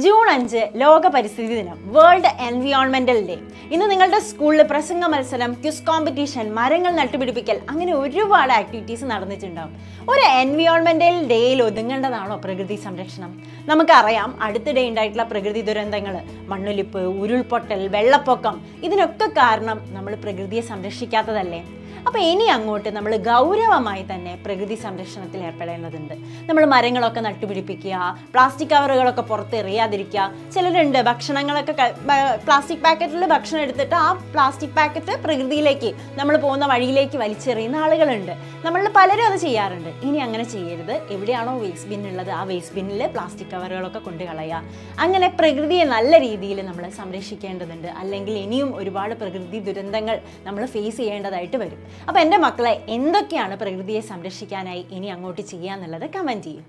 June 5 ലോക പരിസ്ഥിതി ദിനം, വേൾഡ് എൻവിയോൺമെന്റൽ ഡേ. ഇന്ന് നിങ്ങളുടെ സ്കൂളിൽ പ്രസംഗ മത്സരം, ക്വിസ് കോമ്പറ്റീഷൻ, മരങ്ങൾ നട്ടുപിടിപ്പിക്കൽ, അങ്ങനെ ഒരുപാട് ആക്ടിവിറ്റീസ് നടന്നിട്ടുണ്ടാവും. ഒരു എൻവിയോൺമെന്റൽ ഡേയിൽ ഒതുങ്ങേണ്ടതാണോ പ്രകൃതി സംരക്ഷണം? നമുക്കറിയാം, അടുത്തിടെ ഉണ്ടായിട്ടുള്ള പ്രകൃതി ദുരന്തങ്ങൾ, മണ്ണൊലിപ്പ്, ഉരുൾപൊട്ടൽ, വെള്ളപ്പൊക്കം, ഇതിനൊക്കെ കാരണം നമ്മൾ പ്രകൃതിയെ സംരക്ഷിക്കാത്തതല്ലേ? അപ്പോൾ ഇനി അങ്ങോട്ട് നമ്മൾ ഗൗരവമായി തന്നെ പ്രകൃതി സംരക്ഷണത്തിൽ ഏർപ്പെടേണ്ടതുണ്ട്. നമ്മൾ മരങ്ങളൊക്കെ നട്ടുപിടിപ്പിക്കുക, പ്ലാസ്റ്റിക് കവറുകളൊക്കെ പുറത്തെറിയാതിരിക്കുക. ചിലരുണ്ട് ഭക്ഷണങ്ങളൊക്കെ പ്ലാസ്റ്റിക് പാക്കറ്റിൽ ഭക്ഷണം എടുത്തിട്ട് ആ പ്ലാസ്റ്റിക് പാക്കറ്റ് പ്രകൃതിയിലേക്ക്, നമ്മൾ പോകുന്ന വഴിയിലേക്ക് വലിച്ചെറിയുന്ന ആളുകളുണ്ട്. നമ്മളിൽ പലരും അത് ചെയ്യാറുണ്ട്. ഇനി അങ്ങനെ ചെയ്യരുത്. എവിടെയാണോ വേസ്റ്റ് ബിൻ ഉള്ളത് ആ വേസ്റ്റ് ബിന്നിൽ പ്ലാസ്റ്റിക് കവറുകളൊക്കെ കൊണ്ട് കളയുക. അങ്ങനെ പ്രകൃതിയെ നല്ല രീതിയിൽ നമ്മൾ സംരക്ഷിക്കേണ്ടതുണ്ട്. അല്ലെങ്കിൽ ഇനിയും ഒരുപാട് പ്രകൃതി ദുരന്തങ്ങൾ നമ്മൾ ഫേസ് ചെയ്യേണ്ടതായിട്ട് വരും. അപ്പോൾ എൻ്റെ മക്കളെ, എന്തൊക്കെയാണ് പ്രകൃതിയെ സംരക്ഷിക്കാനായി ഇനി അങ്ങോട്ട് ചെയ്യാന്നുള്ളത് കമൻറ്റ് ചെയ്യും.